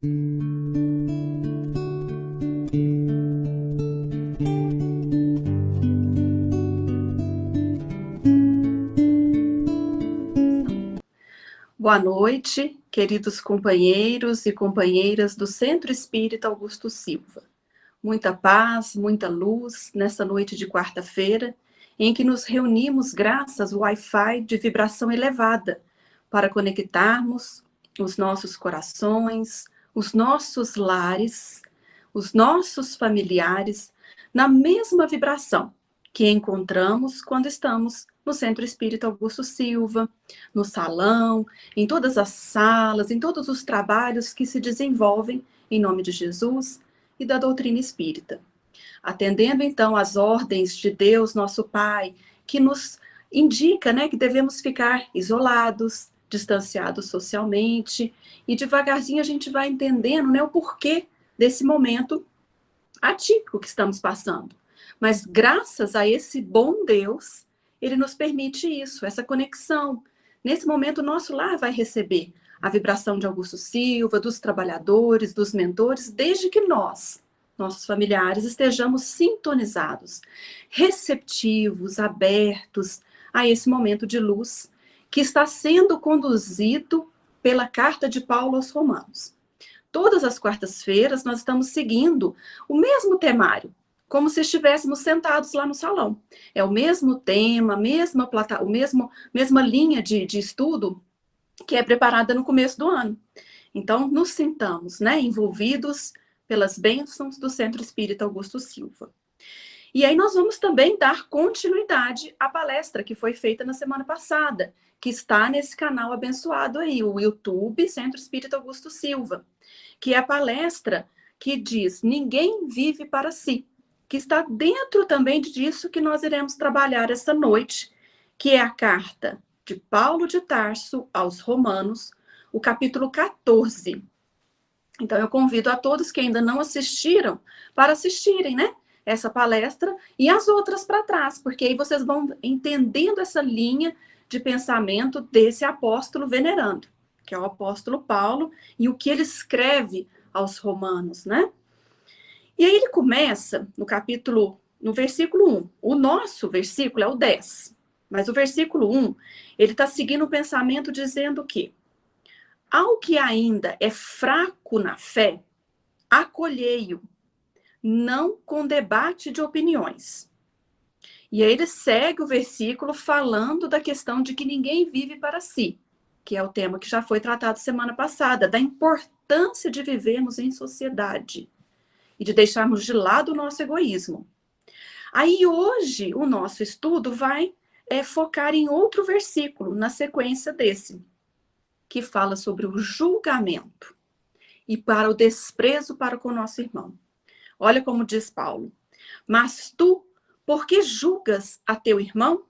Boa noite, queridos companheiros e companheiras do Centro Espírita Augusto Silva. Muita paz, muita luz nessa noite de quarta-feira, em que nos reunimos graças ao Wi-Fi de vibração elevada para conectarmos os nossos corações, os nossos lares, os nossos familiares na mesma vibração que encontramos quando estamos no Centro Espírita Augusto Silva, no salão, em todas as salas, em todos os trabalhos que se desenvolvem em nome de Jesus e da doutrina espírita. Atendendo, então, às ordens de Deus, nosso Pai, que nos indica, que devemos ficar isolados, distanciados socialmente, e devagarzinho a gente vai entendendo, o porquê desse momento atípico que estamos passando. Mas graças a esse bom Deus, ele nos permite isso, essa conexão. Nesse momento, o nosso lar vai receber a vibração de Augusto Silva, dos trabalhadores, dos mentores, desde que nós, nossos familiares, estejamos sintonizados, receptivos, abertos a esse momento de luz que está sendo conduzido pela carta de Paulo aos Romanos. Todas as quartas-feiras nós estamos seguindo o mesmo temário, como se estivéssemos sentados lá no salão. É o mesmo tema, mesma linha de estudo que é preparada no começo do ano. Então, nos sintamos, envolvidos pelas bênçãos do Centro Espírita Augusto Silva. E aí nós vamos também dar continuidade à palestra que foi feita na semana passada, que está nesse canal abençoado aí, o YouTube Centro Espírita Augusto Silva, que é a palestra que diz: ninguém vive para si, que está dentro também disso que nós iremos trabalhar essa noite, que é a carta de Paulo de Tarso aos Romanos, o capítulo 14. Então, eu convido a todos que ainda não assistiram para assistirem, essa palestra e as outras para trás, porque aí vocês vão entendendo essa linha de pensamento desse apóstolo venerando, que é o apóstolo Paulo, e o que ele escreve aos romanos, E aí ele começa no versículo 1. O nosso versículo é o 10, mas o versículo 1, ele está seguindo o pensamento dizendo que ao que ainda é fraco na fé, acolhei-o, não com debate de opiniões. E aí ele segue o versículo falando da questão de que ninguém vive para si, que é o tema que já foi tratado semana passada, da importância de vivermos em sociedade e de deixarmos de lado o nosso egoísmo. Aí hoje o nosso estudo vai focar em outro versículo, na sequência desse, que fala sobre o julgamento e para o desprezo para com o nosso irmão. Olha como diz Paulo: mas tu, por que julgas a teu irmão?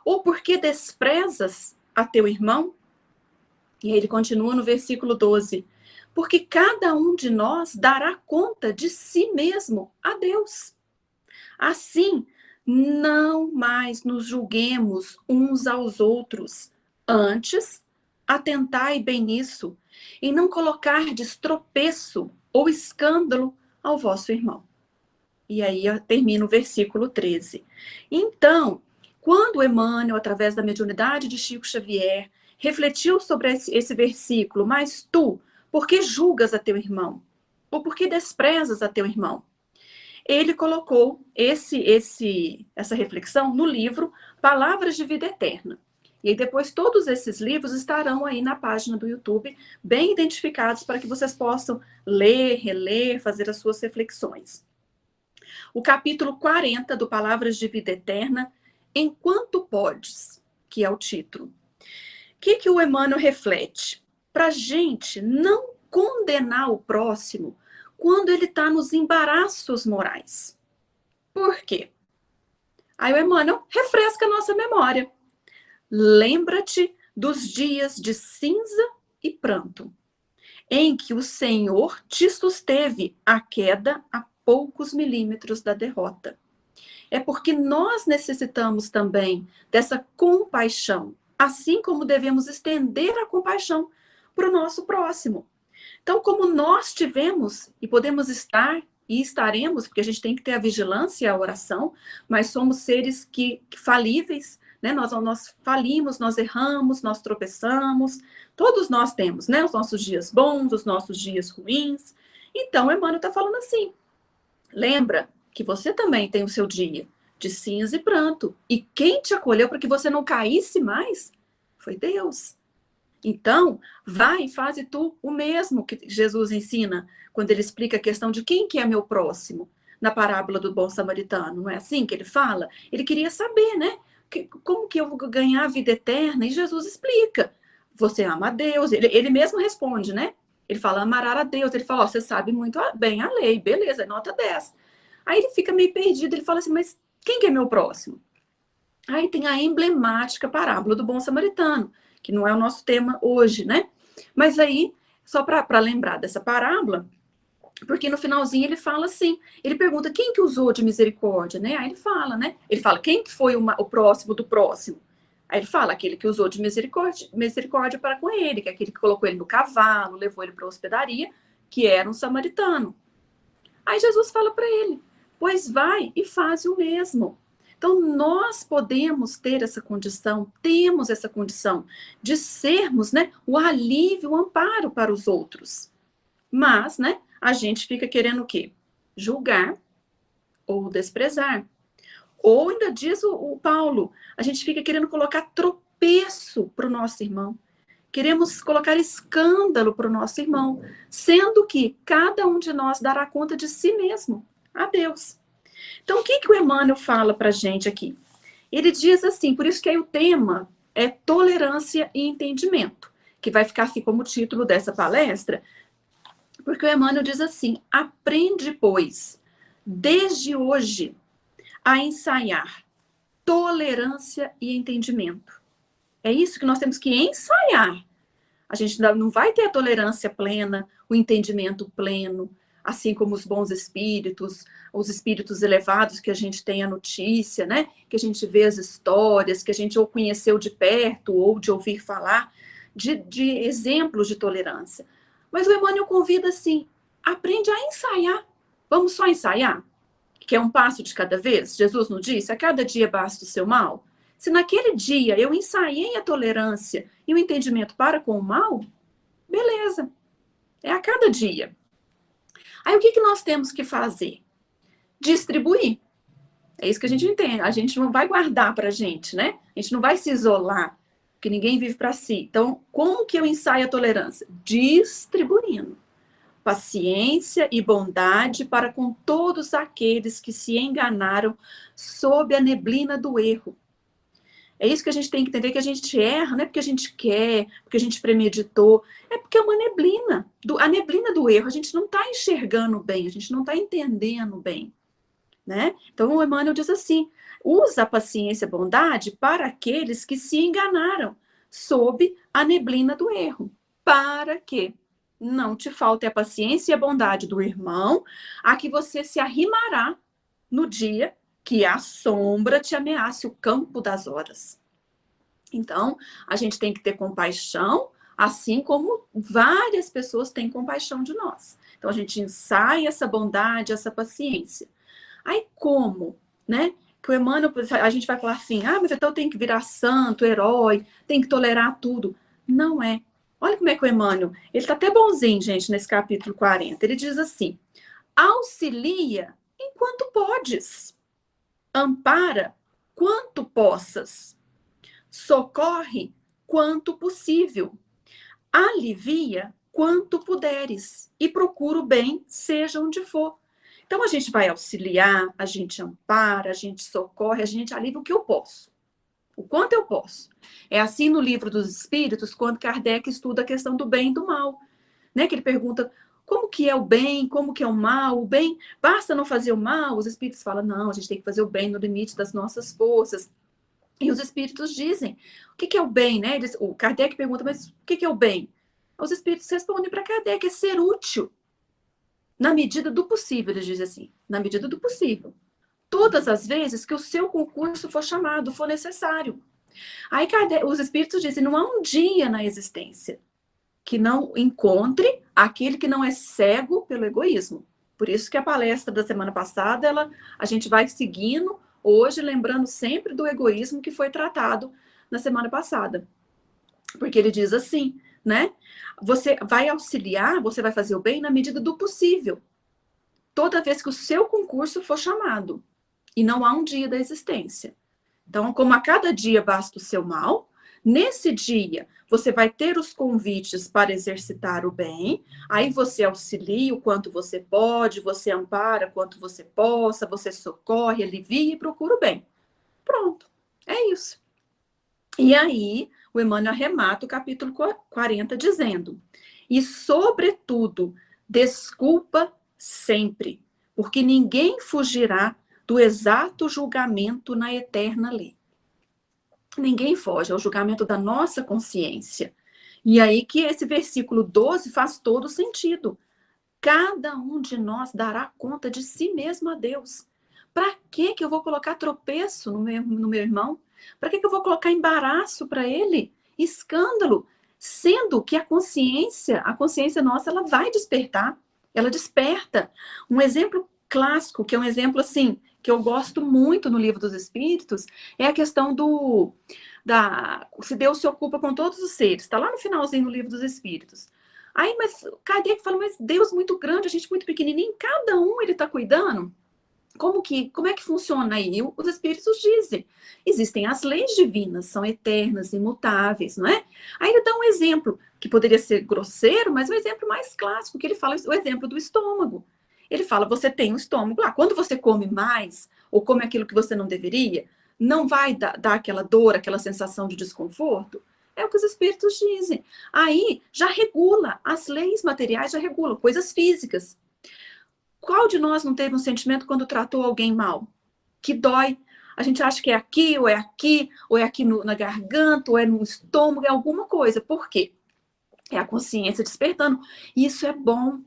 Ou por que desprezas a teu irmão? E aí ele continua no versículo 12: porque cada um de nós dará conta de si mesmo a Deus. Assim, não mais nos julguemos uns aos outros. Antes, atentai bem nisso, e não colocardes tropeço ou escândalo ao vosso irmão. E aí termina o versículo 13. Então, quando Emmanuel, através da mediunidade de Chico Xavier, refletiu sobre esse versículo: mas tu, por que julgas a teu irmão? Ou por que desprezas a teu irmão? Ele colocou essa reflexão no livro Palavras de Vida Eterna. E aí depois todos esses livros estarão aí na página do YouTube, bem identificados para que vocês possam ler, reler, fazer as suas reflexões. O capítulo 40 do Palavras de Vida Eterna, Enquanto Podes, que é o título. O que o Emmanuel reflete? Para a gente não condenar o próximo quando ele está nos embaraços morais. Por quê? Aí o Emmanuel refresca a nossa memória. Lembra-te dos dias de cinza e pranto, em que o Senhor te susteve a queda a poucos milímetros da derrota. É porque nós necessitamos também dessa compaixão, assim como devemos estender a compaixão para o nosso próximo. Então, como nós tivemos e podemos estar e estaremos, porque a gente tem que ter a vigilância e a oração, mas somos seres que falíveis, né? Nós falimos, nós erramos, nós tropeçamos, todos nós temos, né? Os nossos dias bons, os nossos dias ruins. Então, Emmanuel está falando assim, lembra que você também tem o seu dia de cinza e pranto, e quem te acolheu para que você não caísse mais foi Deus. Então, vai e faz tu o mesmo que Jesus ensina quando ele explica a questão de quem que é meu próximo, na parábola do bom samaritano. Não é assim que ele fala? Ele queria saber, né? Como que eu vou ganhar a vida eterna? E Jesus explica. Você ama a Deus. Ele mesmo responde, né? Ele fala, amará a Deus. Ele fala, ó, você sabe muito bem a lei. Beleza, nota 10. Aí ele fica meio perdido. Ele fala assim, mas quem que é meu próximo? Aí tem a emblemática parábola do bom samaritano, que não é o nosso tema hoje, né? Mas aí, só para lembrar dessa parábola, porque no finalzinho ele fala assim, ele pergunta quem que usou de misericórdia, né? Aí ele fala, né? Ele fala, quem que foi o próximo do próximo? Aí ele fala, aquele que usou de misericórdia para com ele, que é aquele que colocou ele no cavalo, levou ele para a hospedaria, que era um samaritano. Aí Jesus fala para ele, pois vai e faz o mesmo. Então, nós podemos ter essa condição, temos essa condição de sermos, né, o alívio, o amparo para os outros. Mas, né, a gente fica querendo o quê? Julgar ou desprezar. Ou ainda diz o Paulo, a gente fica querendo colocar tropeço para o nosso irmão. Queremos colocar escândalo para o nosso irmão, sendo que cada um de nós dará conta de si mesmo a Deus. Então, o que o Emmanuel fala para a gente aqui? Ele diz assim, por isso que aí o tema é tolerância e entendimento, que vai ficar assim como título dessa palestra, porque o Emmanuel diz assim, aprende, pois, desde hoje, a ensaiar tolerância e entendimento. É isso que nós temos que ensaiar. A gente não vai ter a tolerância plena, o entendimento pleno, assim como os bons espíritos, os espíritos elevados que a gente tem a notícia, né? Que a gente vê as histórias, que a gente ou conheceu de perto ou de ouvir falar, de exemplos de tolerância. Mas o Emmanuel convida assim, aprende a ensaiar. Vamos só ensaiar? Que é um passo de cada vez? Jesus não disse, a cada dia basta o seu mal? Se naquele dia eu ensaiei a tolerância e o entendimento para com o mal, beleza. É a cada dia. Aí o que nós temos que fazer? Distribuir. É isso que a gente entende. A gente não vai guardar para a gente, né? A gente não vai se isolar, porque ninguém vive para si. Então, como que eu ensaio a tolerância? Distribuindo. Paciência e bondade para com todos aqueles que se enganaram sob a neblina do erro. É isso que a gente tem que entender, que a gente erra, não é porque a gente quer, porque a gente premeditou, é porque é uma neblina. A neblina do erro, a gente não está enxergando bem, a gente não está entendendo bem. Né? Então, o Emmanuel diz assim, usa a paciência e a bondade para aqueles que se enganaram sob a neblina do erro, para que não te falte a paciência e a bondade do irmão, a que você se arrimará no dia que a sombra te ameace o campo das horas. Então, a gente tem que ter compaixão, assim como várias pessoas têm compaixão de nós. Então, a gente ensaia essa bondade, essa paciência. Aí, como, né? Que o Emmanuel, a gente vai falar assim, mas então tem que virar santo, herói, tem que tolerar tudo. Não é. Olha como é que o Emmanuel, ele tá até bonzinho, gente, nesse capítulo 40. Ele diz assim, auxilia enquanto podes. Ampara quanto possas, socorre quanto possível, alivia quanto puderes e procura o bem, seja onde for. Então, a gente vai auxiliar, a gente ampara, a gente socorre, a gente alivia o que eu posso, o quanto eu posso. É assim no Livro dos Espíritos, quando Kardec estuda a questão do bem e do mal, né? Que ele pergunta como que é o bem, como que é o mal, o bem, basta não fazer o mal? Os espíritos falam, não, a gente tem que fazer o bem no limite das nossas forças. E os espíritos dizem, o que é o bem, né? O Kardec pergunta, mas o que é o bem? Os espíritos respondem para Kardec, é ser útil. Na medida do possível, eles dizem assim, na medida do possível. Todas as vezes que o seu concurso for chamado, for necessário. Aí Kardec, os espíritos dizem, não há um dia na existência que não encontre aquele que não é cego pelo egoísmo. Por isso que a palestra da semana passada, a gente vai seguindo hoje, lembrando sempre do egoísmo que foi tratado na semana passada. Porque ele diz assim, né? Você vai auxiliar, você vai fazer o bem na medida do possível. Toda vez que o seu concurso for chamado. E não há um dia da existência. Então, como a cada dia basta o seu mal, nesse dia você vai ter os convites para exercitar o bem, aí você auxilia o quanto você pode, você ampara quanto você possa, você socorre, alivia e procura o bem. Pronto, é isso. E aí, o Emmanuel arremata o capítulo 40 dizendo: e sobretudo, desculpa sempre, porque ninguém fugirá do exato julgamento na eterna lei. Ninguém foge ao julgamento da nossa consciência. E aí que esse versículo 12 faz todo sentido. Cada um de nós dará conta de si mesmo a Deus. Para que eu vou colocar tropeço no meu irmão? Para que eu vou colocar embaraço para ele? Escândalo. Sendo que a consciência nossa, ela vai despertar. Ela desperta. Um exemplo clássico, que é um exemplo assim, que eu gosto muito no Livro dos Espíritos, é a questão se Deus se ocupa com todos os seres. Está lá no finalzinho do Livro dos Espíritos. Aí, mas Kardec fala, mas Deus muito grande, a gente muito pequenininho, cada um ele está cuidando. Como é que funciona aí? Os Espíritos dizem, existem as leis divinas, são eternas, imutáveis, não é? Aí ele dá um exemplo, que poderia ser grosseiro, mas um exemplo mais clássico, que ele fala, o exemplo do estômago. Ele fala, você tem um estômago lá, quando você come mais, ou come aquilo que você não deveria, não vai dar aquela dor, aquela sensação de desconforto? É o que os espíritos dizem. Aí já regula, as leis materiais já regulam, coisas físicas. Qual de nós não teve um sentimento quando tratou alguém mal? Que dói. A gente acha que é aqui, ou é aqui na garganta, ou é no estômago, é alguma coisa. Por quê? É a consciência despertando. E isso é bom,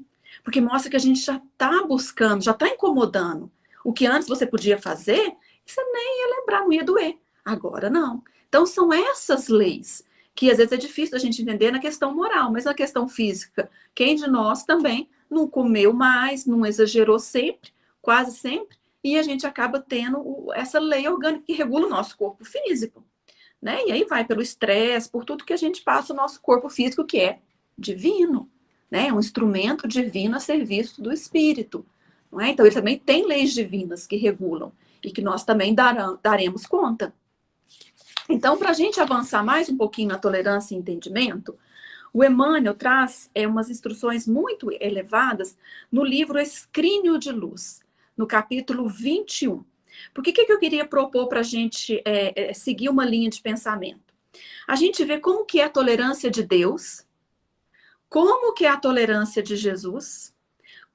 porque mostra que a gente já está buscando, já está incomodando. O que antes você podia fazer, você nem ia lembrar, não ia doer. Agora não. Então são essas leis que às vezes é difícil da gente entender na questão moral, mas na questão física, quem de nós também não comeu mais, não exagerou sempre, quase sempre, e a gente acaba tendo essa lei orgânica que regula o nosso corpo físico, né? E aí vai pelo estresse, por tudo que a gente passa o nosso corpo físico, que é divino, né? É um instrumento divino a serviço do espírito, não é? Então ele também tem leis divinas que regulam e que nós também daremos conta. Então, para a gente avançar mais um pouquinho na tolerância e entendimento, o Emmanuel traz umas instruções muito elevadas no livro Escrínio de Luz, no capítulo 21. Por que eu queria propor para a gente seguir uma linha de pensamento? A gente vê como que é a tolerância de Deus, como que é a tolerância de Jesus,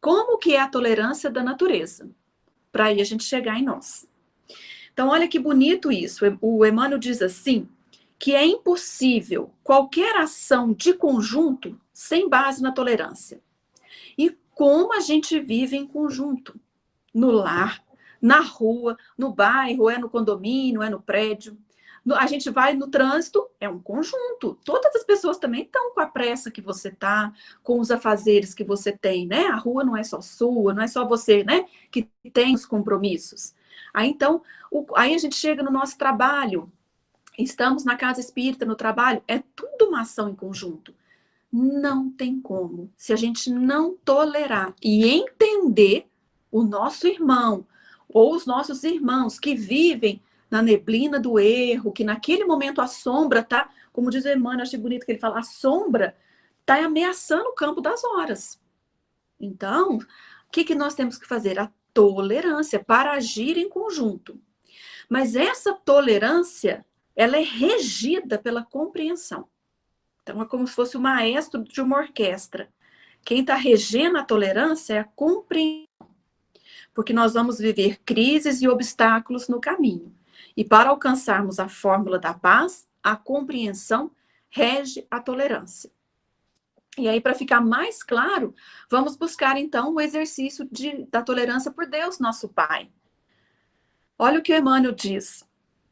como que é a tolerância da natureza, para aí a gente chegar em nós. Então, olha que bonito isso. O Emmanuel diz assim, que é impossível qualquer ação de conjunto sem base na tolerância. E como a gente vive em conjunto, no lar, na rua, no bairro, é no condomínio, é no prédio. A gente vai no trânsito, é um conjunto. Todas as pessoas também estão com a pressa que você está, com os afazeres que você tem, né? A rua não é só sua, não é só você, né? Que tem os compromissos. Aí, então, aí a gente chega no nosso trabalho, estamos na casa espírita, no trabalho, é tudo uma ação em conjunto. Não tem como, se a gente não tolerar e entender o nosso irmão ou os nossos irmãos que vivem na neblina do erro, que naquele momento a sombra tá, como diz o Emmanuel, achei bonito que ele fala, a sombra tá ameaçando o campo das horas. Então, o que nós temos que fazer? A tolerância para agir em conjunto. Mas essa tolerância, ela é regida pela compreensão. Então, é como se fosse o maestro de uma orquestra. Quem está regendo a tolerância é a compreensão. Porque nós vamos viver crises e obstáculos no caminho. E para alcançarmos a fórmula da paz, a compreensão rege a tolerância. E aí, para ficar mais claro, vamos buscar, então, o exercício da tolerância por Deus, nosso Pai. Olha o que o Emmanuel diz.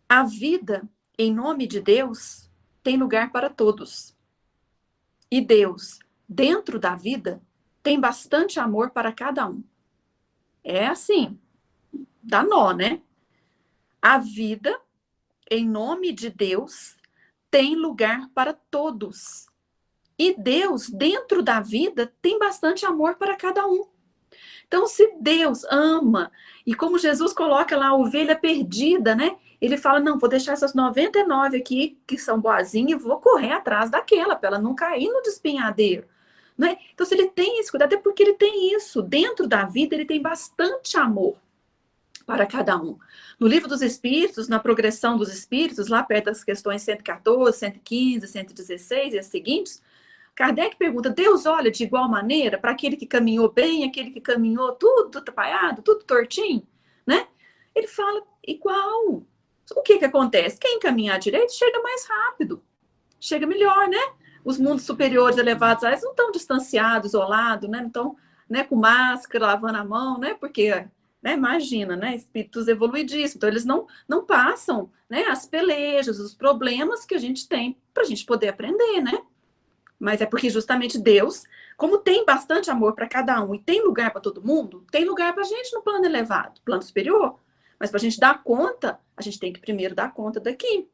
A vida, em nome de Deus, tem lugar para todos. E Deus, dentro da vida, tem bastante amor para cada um. É assim, dá nó, né? A vida, em nome de Deus, tem lugar para todos. E Deus, dentro da vida, tem bastante amor para cada um. Então, se Deus ama, e como Jesus coloca lá a ovelha perdida, né? Ele fala, não, vou deixar essas 99 aqui, que são boazinhas, e vou correr atrás daquela, para ela não cair no despenhadeiro. Né? Então, se ele tem esse cuidado, é porque ele tem isso. Dentro da vida, ele tem bastante amor para cada um. No livro dos Espíritos, na progressão dos Espíritos, lá perto das questões 114, 115, 116 e as seguintes, Kardec pergunta, Deus olha de igual maneira para aquele que caminhou bem, aquele que caminhou tudo atrapalhado, tudo tortinho, né? Ele fala igual. O que acontece? Quem caminhar direito chega mais rápido, chega melhor, né? Os mundos superiores elevados, eles não estão distanciados, isolados, né? Não estão, né, com máscara, lavando a mão, né? Porque, né, imagina, né? Espíritos evoluidíssimos, então eles não passam, né, as pelejas, os problemas que a gente tem para a gente poder aprender, né? Mas é porque justamente Deus, como tem bastante amor para cada um e tem lugar para todo mundo, tem lugar para a gente no plano elevado, plano superior. Mas para a gente dar conta, a gente tem que primeiro dar conta daqui.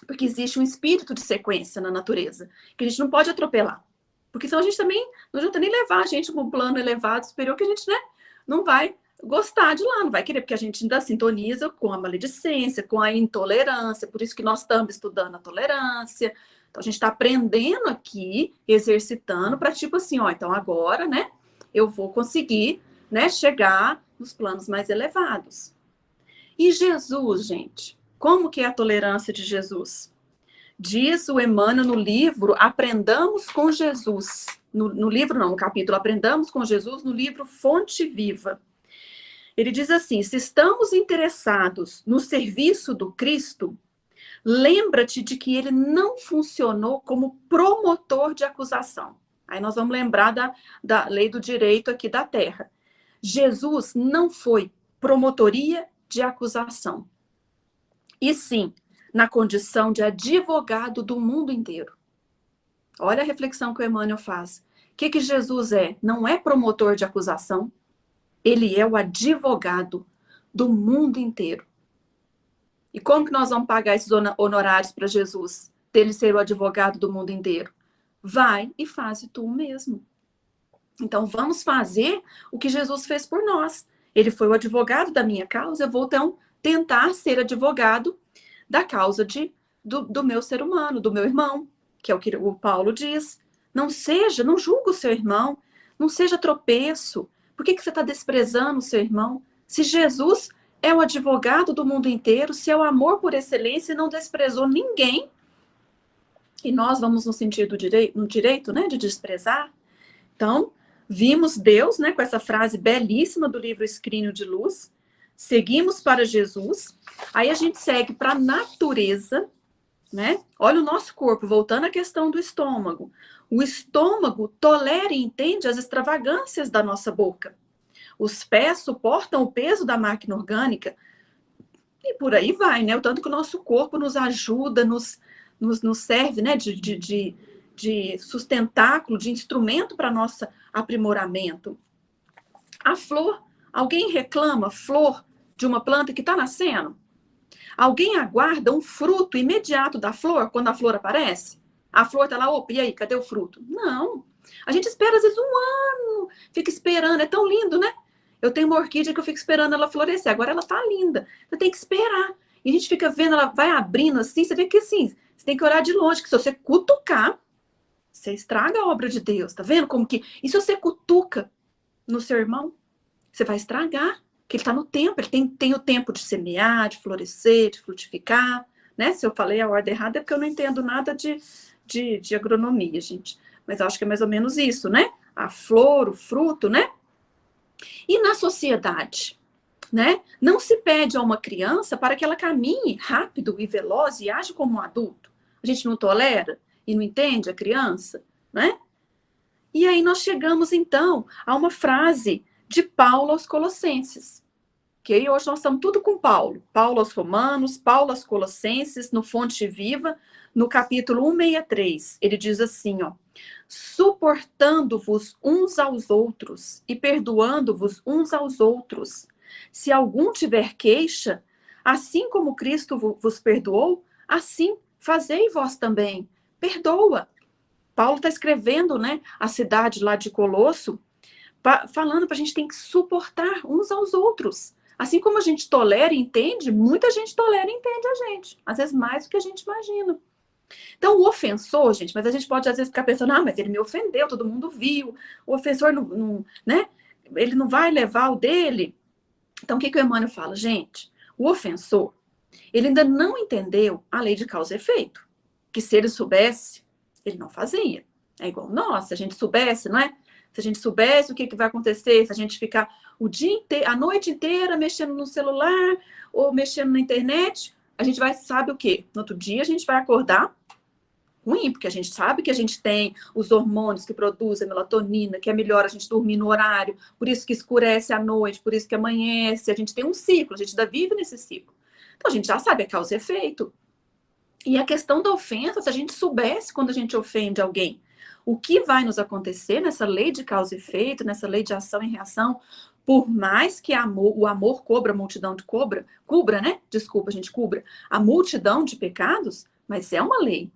Porque existe um espírito de sequência na natureza, que a gente não pode atropelar. Porque senão a gente também não adianta nem levar a gente para um plano elevado, superior, que a gente, né, não vai gostar de lá, não vai querer, porque a gente ainda sintoniza com a maledicência, com a intolerância, por isso que nós estamos estudando a tolerância. Então, a gente está aprendendo aqui, exercitando, para tipo assim, ó, então agora, né, eu vou conseguir, né, chegar nos planos mais elevados. E Jesus, gente, como que é a tolerância de Jesus? Diz o Emmanuel no livro Aprendamos com Jesus. No livro não, no capítulo Aprendamos com Jesus, no livro Fonte Viva. Ele diz assim, se estamos interessados no serviço do Cristo, lembra-te de que ele não funcionou como promotor de acusação. Aí nós vamos lembrar da lei do direito aqui da Terra. Jesus não foi promotoria de acusação. E sim, na condição de advogado do mundo inteiro. Olha a reflexão que o Emmanuel faz. O que Jesus é? Não é promotor de acusação. Ele é o advogado do mundo inteiro. E como que nós vamos pagar esses honorários para Jesus? Dele ser o advogado do mundo inteiro? Vai e faz tu mesmo. Então, vamos fazer o que Jesus fez por nós. Ele foi o advogado da minha causa, eu vou então tentar ser advogado da causa do meu ser humano, do meu irmão, que é o que o Paulo diz. Não julgue o seu irmão, não seja tropeço. Por que você está desprezando o seu irmão? Se Jesus é o advogado do mundo inteiro, se é o amor por excelência e não desprezou ninguém, e nós vamos no sentido no direito, né, de desprezar. Então, vimos Deus, né, com essa frase belíssima do livro Escrínio de Luz, seguimos para Jesus, aí a gente segue para a natureza, né? Olha o nosso corpo, voltando à questão do estômago. O estômago tolera e entende as extravagâncias da nossa boca. Os pés suportam o peso da máquina orgânica e por aí vai, né? O tanto que o nosso corpo nos ajuda, nos serve, né, de sustentáculo, de instrumento para nosso aprimoramento. A flor, alguém reclama flor de uma planta que está nascendo? Alguém aguarda um fruto imediato da flor quando a flor aparece? A flor está lá, opa, e aí, cadê o fruto? Não. A gente espera, às vezes, um ano, fica esperando, é tão lindo, né? Eu tenho uma orquídea que eu fico esperando ela florescer, agora ela tá linda. Você tem que esperar. E a gente fica vendo, ela vai abrindo assim, você vê que assim, você tem que olhar de longe, que se você cutucar, você estraga a obra de Deus, tá vendo como que... E se você cutuca no seu irmão, você vai estragar, porque ele tá no tempo, ele tem o tempo de semear, de florescer, de frutificar, né? Se eu falei a ordem errada é porque eu não entendo nada de agronomia, gente. Mas eu acho que é mais ou menos isso, né? A flor, o fruto, né? E na sociedade, né? Não se pede a uma criança para que ela caminhe rápido e veloz e age como um adulto. A gente não tolera e não entende a criança, né? E aí nós chegamos, então, a uma frase de Paulo aos Colossenses. Que hoje nós estamos tudo com Paulo. Paulo aos Romanos, Paulo aos Colossenses, no Fonte Viva, no capítulo 163. Ele diz assim, ó. suportando-vos uns aos outros e perdoando-vos uns aos outros. Se algum tiver queixa, assim como Cristo vos perdoou, assim fazei vós também. Perdoa. Paulo está escrevendo, né, a cidade lá de Colosso, falando para a gente tem que suportar uns aos outros. Assim como a gente tolera e entende, muita gente tolera e entende a gente. Às vezes mais do que a gente imagina. Então, o ofensor, gente, mas a gente pode às vezes ficar pensando, mas ele me ofendeu, todo mundo viu. O ofensor não, né? Ele não vai levar o dele. Então, o que o Emmanuel fala? Gente, o ofensor, ele ainda não entendeu a lei de causa e efeito. Que se ele soubesse, ele não fazia. É igual nós, se a gente soubesse, não é? Se a gente soubesse o que vai acontecer, se a gente ficar o dia inteiro, a noite inteira mexendo no celular ou mexendo na internet, a gente sabe o quê? No outro dia a gente vai acordar ruim, porque a gente sabe que a gente tem os hormônios que produzem melatonina, que é melhor a gente dormir no horário, por isso que escurece à noite, por isso que amanhece, a gente tem um ciclo, a gente ainda vive nesse ciclo. Então a gente já sabe a causa e efeito. E a questão da ofensa, se a gente soubesse quando a gente ofende alguém, o que vai nos acontecer nessa lei de causa e efeito, nessa lei de ação e reação, por mais que o amor cobra a multidão de cubra, né? Desculpa, a gente cubra a multidão de pecados, mas é uma lei.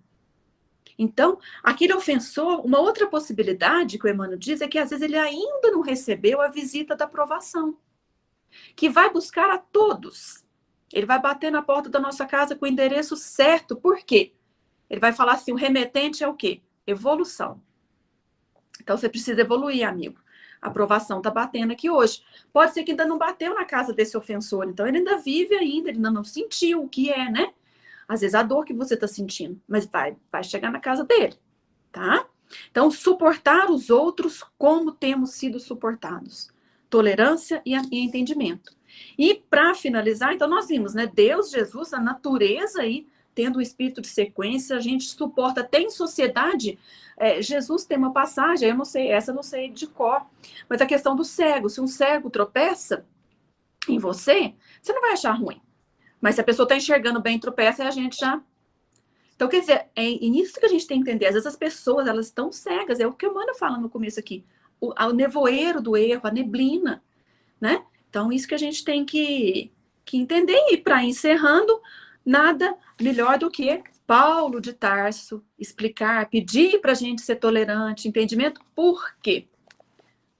Então, aquele ofensor, uma outra possibilidade que o Emmanuel diz é que às vezes ele ainda não recebeu a visita da aprovação, que vai buscar a todos. Ele vai bater na porta da nossa casa com o endereço certo. Por quê? Ele vai falar assim, o remetente é o quê? Evolução. Então, você precisa evoluir, amigo. A aprovação está batendo aqui hoje. Pode ser que ainda não bateu na casa desse ofensor, então ele ainda vive ainda, ele ainda não sentiu o que é, né? Às vezes a dor que você está sentindo, mas vai chegar na casa dele, tá? Então, suportar os outros como temos sido suportados. Tolerância e entendimento. E para finalizar, então nós vimos, né? Deus, Jesus, a natureza aí, tendo o espírito de sequência, a gente suporta até em sociedade. Jesus tem uma passagem, eu não sei, essa eu não sei de cor, mas a questão do cego. Se um cego tropeça em você, você não vai achar ruim. Mas se a pessoa está enxergando bem, tropeça, a gente já... Então, quer dizer, é isso que a gente tem que entender. Às vezes as pessoas, elas estão cegas. É o que o Emmanuel fala no começo aqui. O nevoeiro do erro, a neblina, né? Então, isso que a gente tem que entender. E para encerrando, nada melhor do que Paulo de Tarso explicar, pedir para a gente ser tolerante, entendimento. Por quê?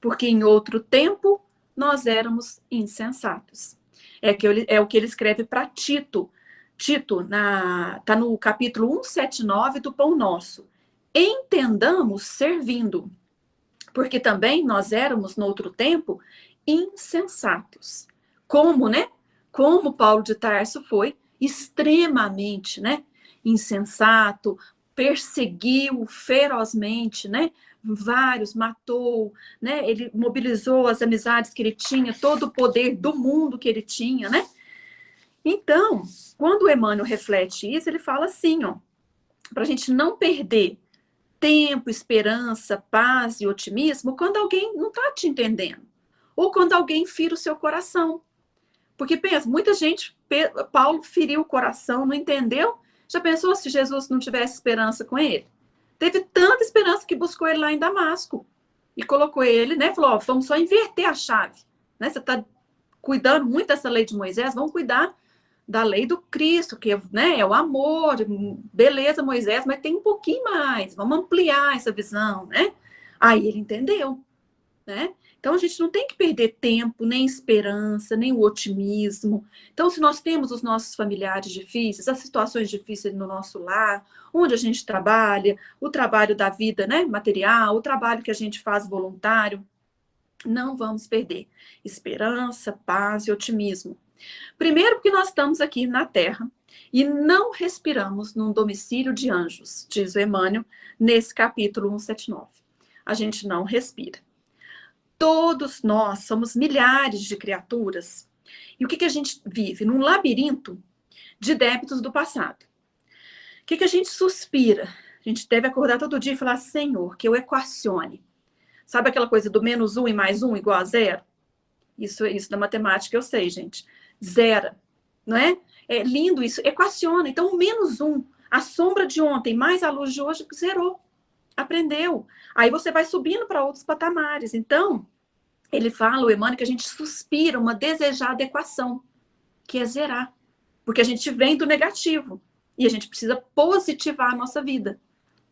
Porque em outro tempo nós éramos insensatos. É o que ele escreve para Tito. Tito, está no capítulo 179 do Pão Nosso. Entendamos servindo, porque também nós éramos, no outro tempo, insensatos. Como, né? Como Paulo de Tarso foi extremamente, né? Insensato, perseguiu ferozmente, né? Vários, matou, né? Ele mobilizou as amizades que ele tinha, todo o poder do mundo que ele tinha, né? Então, quando o Emmanuel reflete isso, ele fala assim, ó, para a gente não perder tempo, esperança, paz e otimismo quando alguém não está te entendendo, ou quando alguém fira o seu coração. Porque pensa, muita gente, Paulo feriu o coração, não entendeu? Já pensou se Jesus não tivesse esperança com ele? Teve tanta esperança que buscou ele lá em Damasco e colocou ele, né? Falou, ó, vamos só inverter a chave, né? Você está cuidando muito dessa lei de Moisés, vamos cuidar da lei do Cristo, que, né, é o amor, beleza, Moisés, mas tem um pouquinho mais, vamos ampliar essa visão, né? Aí ele entendeu, né? Então a gente não tem que perder tempo, nem esperança, nem o otimismo. Então, se nós temos os nossos familiares difíceis, as situações difíceis no nosso lar, onde a gente trabalha, o trabalho da vida, né, material, o trabalho que a gente faz voluntário, não vamos perder esperança, paz e otimismo. Primeiro, porque nós estamos aqui na Terra e não respiramos num domicílio de anjos, diz o Emmanuel, nesse capítulo 179. A gente não respira. Todos nós somos milhares de criaturas. E o que a gente vive? Num labirinto de débitos do passado. O que a gente suspira? A gente deve acordar todo dia e falar, Senhor, que eu equacione. Sabe aquela coisa do menos 1 e mais 1 igual a 0? Isso da matemática eu sei, gente. Zero, não é? É lindo isso, equaciona. Então, o menos 1, a sombra de ontem mais a luz de hoje, zerou. Aprendeu. Aí você vai subindo para outros patamares. Então, ele fala, o Emmanuel, que a gente suspira uma desejada equação, que é zerar. Porque a gente vem do negativo. E a gente precisa positivar a nossa vida.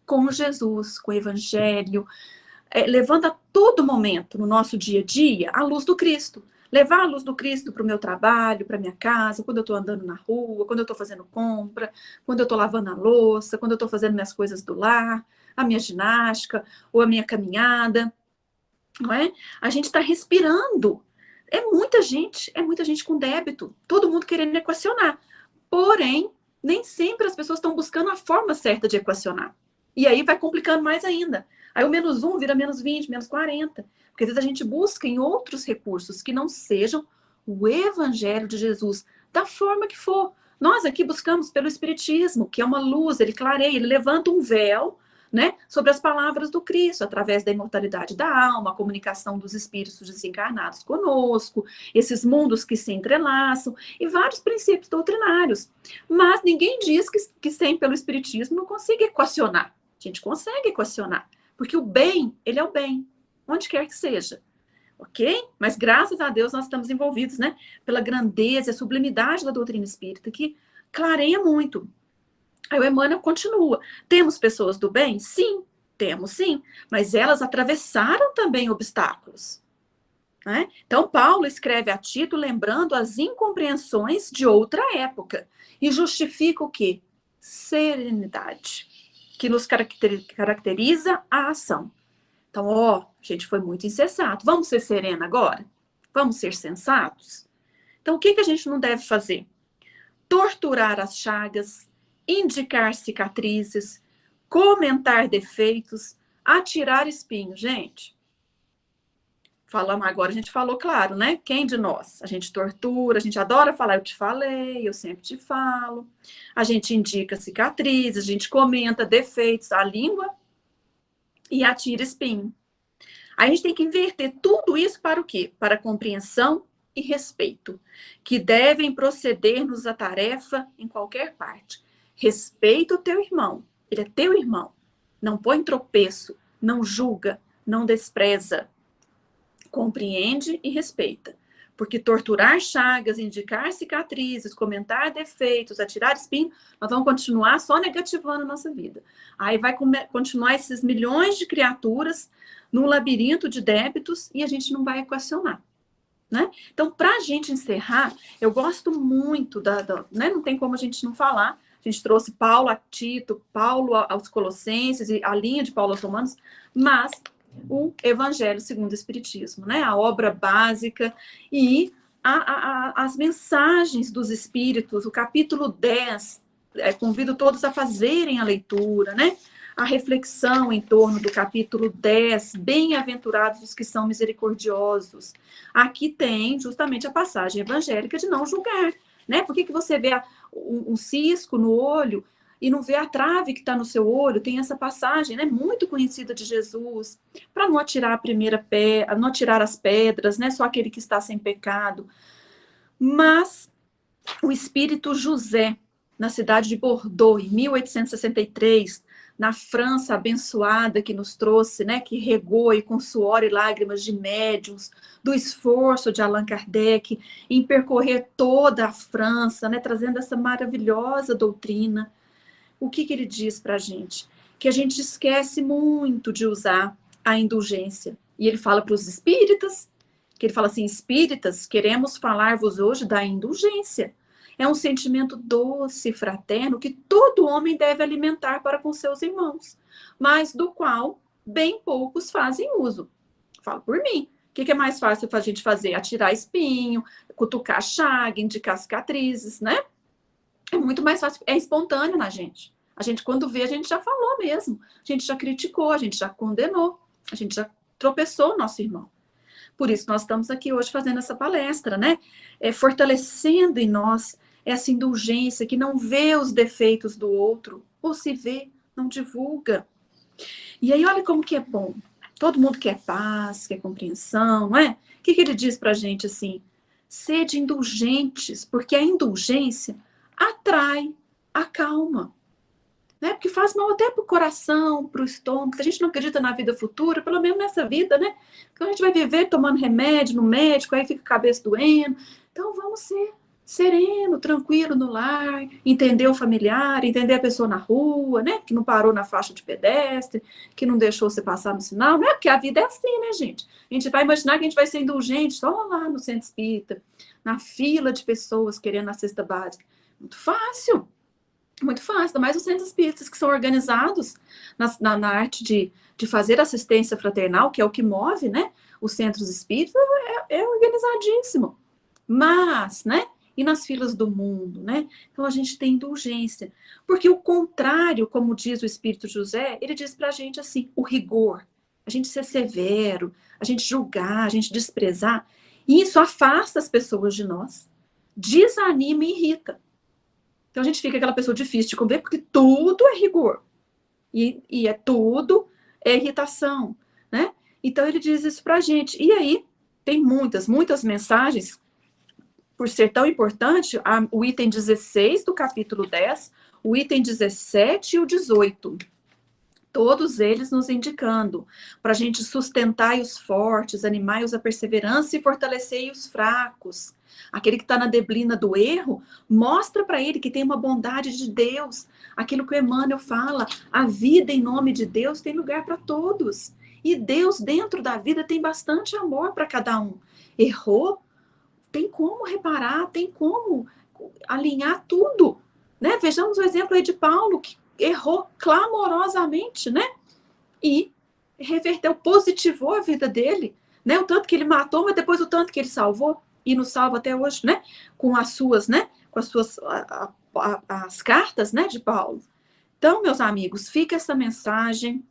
Com Jesus, com o Evangelho, levando a todo momento, no nosso dia a dia, a luz do Cristo. Levar a luz do Cristo para o meu trabalho, para minha casa, quando eu estou andando na rua, quando eu estou fazendo compra, quando eu estou lavando a louça, quando eu estou fazendo minhas coisas do lar, a minha ginástica ou a minha caminhada, não é? A gente está respirando. É muita gente com débito, todo mundo querendo equacionar. Porém, nem sempre as pessoas estão buscando a forma certa de equacionar. E aí vai complicando mais ainda. Aí o -1 vira -20, -40. Porque às vezes a gente busca em outros recursos que não sejam o Evangelho de Jesus, da forma que for. Nós aqui buscamos pelo Espiritismo, que é uma luz, ele clareia, ele levanta um véu, né, sobre as palavras do Cristo, através da imortalidade da alma, a comunicação dos espíritos desencarnados conosco, esses mundos que se entrelaçam, e vários princípios doutrinários. Mas ninguém diz que sem pelo Espiritismo não consiga equacionar. A gente consegue equacionar, porque o bem, ele é o bem, onde quer que seja. Ok? Mas graças a Deus nós estamos envolvidos, né, pela grandeza e a sublimidade da doutrina espírita, que clareia muito. Aí o Emmanuel continua. Temos pessoas do bem? Sim, temos sim. Mas elas atravessaram também obstáculos. Né? Então, Paulo escreve a Tito lembrando as incompreensões de outra época. E justifica o quê? Serenidade, que nos caracteriza a ação. Então, ó, a gente foi muito insensato. Vamos ser serena agora? Vamos ser sensatos? Então, o que a gente não deve fazer? Torturar as chagas, indicar cicatrizes, comentar defeitos, atirar espinho. Gente, falamos agora, a gente falou claro, né? Quem de nós? A gente tortura, a gente adora falar, eu te falei, eu sempre te falo. A gente indica cicatrizes, a gente comenta defeitos, a língua e atira espinho. Aí a gente tem que inverter tudo isso para o quê? Para compreensão e respeito, que devem proceder-nos a tarefa em qualquer parte. Respeita o teu irmão, ele é teu irmão. Não põe tropeço, não julga, não despreza. Compreende e respeita. Porque torturar chagas, indicar cicatrizes, comentar defeitos, atirar espinho, nós vamos continuar só negativando a nossa vida. Aí vai continuar esses milhões de criaturas num labirinto de débitos e a gente não vai equacionar. Né? Então, para a gente encerrar, eu gosto muito né? Não tem como a gente não falar. A gente trouxe Paulo a Tito, Paulo aos Colossenses e a linha de Paulo aos Romanos, mas o Evangelho segundo o Espiritismo, né? A obra básica e as mensagens dos Espíritos, o capítulo 10, convido todos a fazerem a leitura, né? A reflexão em torno do capítulo 10, bem-aventurados os que são misericordiosos. Aqui tem justamente a passagem evangélica de não julgar, né? Por que você vê um cisco no olho e não vê a trave que está no seu olho? Tem essa passagem, né? Muito conhecida de Jesus, para não atirar a primeira pedra, não atirar as pedras, né? Só aquele que está sem pecado. Mas o espírito José, na cidade de Bordeaux, em 1863, na França abençoada que nos trouxe, né, que regou e com suor e lágrimas de médiuns, do esforço de Allan Kardec em percorrer toda a França, né, trazendo essa maravilhosa doutrina. O que ele diz para a gente? Que a gente esquece muito de usar a indulgência. E ele fala para os espíritas, que ele fala assim, espíritas, queremos falar-vos hoje da indulgência. É um sentimento doce, fraterno, que todo homem deve alimentar para com seus irmãos, mas do qual bem poucos fazem uso. Falo por mim. O que é mais fácil a gente fazer? Atirar espinho, cutucar chaga, indicar cicatrizes, né? É muito mais fácil, é espontâneo na gente. A gente, quando vê, a gente já falou mesmo. A gente já criticou, a gente já condenou, a gente já tropeçou o nosso irmão. Por isso, nós estamos aqui hoje fazendo essa palestra, né? Fortalecendo em nós essa indulgência que não vê os defeitos do outro, ou se vê, não divulga. E aí, olha como que é bom. Todo mundo quer paz, quer compreensão, não é? O que ele diz pra gente assim? Sede indulgentes, porque a indulgência atrai a calma. né? Porque faz mal até para o coração, para o estômago. Se a gente não acredita na vida futura, pelo menos nessa vida, né? Então a gente vai viver tomando remédio no médico, aí fica a cabeça doendo. Então vamos ser sereno, tranquilo no lar, entender o familiar, entender a pessoa na rua, né? Que não parou na faixa de pedestre, que não deixou você passar no sinal. Não é porque a vida é assim, né, gente? A gente vai imaginar que a gente vai ser indulgente só lá no centro espírita, na fila de pessoas querendo a cesta básica. Muito fácil. Muito fácil, ainda mais os centros espíritas que são organizados na arte de fazer assistência fraternal, que é o que move, né? Os centros espíritas é organizadíssimo. Mas, né? E nas filas do mundo, né? Então a gente tem indulgência. Porque o contrário, como diz o Espírito José, ele diz pra gente assim, o rigor, a gente ser severo, a gente julgar, a gente desprezar, e isso afasta as pessoas de nós, desanima e irrita. Então a gente fica aquela pessoa difícil de conviver, porque tudo é rigor. E tudo é irritação, né? Então ele diz isso pra gente. E aí tem muitas mensagens, por ser tão importante, o item 16 do capítulo 10, o item 17 e o 18. Todos eles nos indicando para a gente sustentar os fortes, animar a perseverança e fortalecer os fracos. Aquele que está na neblina do erro, mostra para ele que tem uma bondade de Deus. Aquilo que o Emmanuel fala, a vida em nome de Deus tem lugar para todos. E Deus dentro da vida tem bastante amor para cada um. Errou? Tem como reparar, tem como alinhar tudo. Né? Vejamos o exemplo aí de Paulo, que errou clamorosamente, né? E reverteu, positivou a vida dele, né? O tanto que ele matou, mas depois o tanto que ele salvou, e nos salva até hoje, né? Com as suas, né? Com as suas as cartas, né, de Paulo. Então, meus amigos, fica essa mensagem,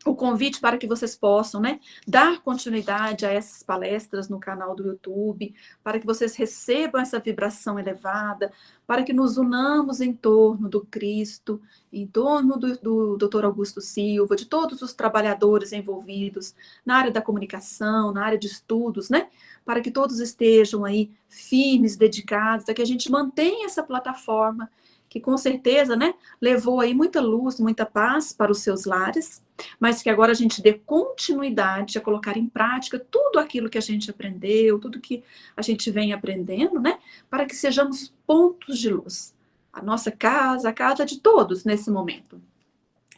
o convite para que vocês possam, né, dar continuidade a essas palestras no canal do YouTube, para que vocês recebam essa vibração elevada, para que nos unamos em torno do Cristo, em torno do Dr. Augusto Silva, de todos os trabalhadores envolvidos na área da comunicação, na área de estudos, né, para que todos estejam aí firmes, dedicados, a que a gente mantenha essa plataforma, que com certeza, né, levou aí muita luz, muita paz para os seus lares, mas que agora a gente dê continuidade a colocar em prática tudo aquilo que a gente aprendeu, tudo que a gente vem aprendendo, né? Para que sejamos pontos de luz. A nossa casa, a casa de todos nesse momento,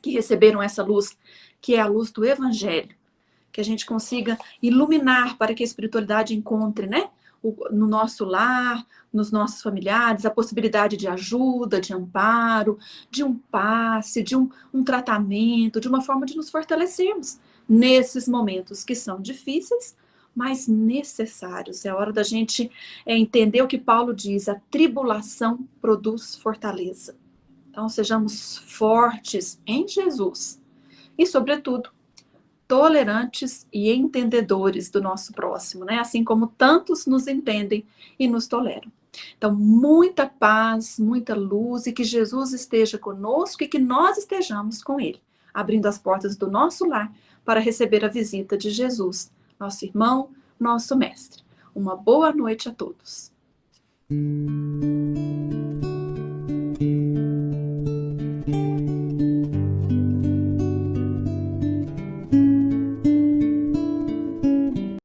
que receberam essa luz, que é a luz do Evangelho, que a gente consiga iluminar para que a espiritualidade encontre, né? No nosso lar, nos nossos familiares, a possibilidade de ajuda, de amparo, de um passe, de um tratamento, de uma forma de nos fortalecermos nesses momentos que são difíceis, mas necessários. É a hora da gente entender o que Paulo diz: a tribulação produz fortaleza. Então, sejamos fortes em Jesus e, sobretudo, tolerantes e entendedores do nosso próximo, né? Assim como tantos nos entendem e nos toleram. Então, muita paz, muita luz, e que Jesus esteja conosco e que nós estejamos com Ele, abrindo as portas do nosso lar para receber a visita de Jesus, nosso irmão, nosso mestre. Uma boa noite a todos.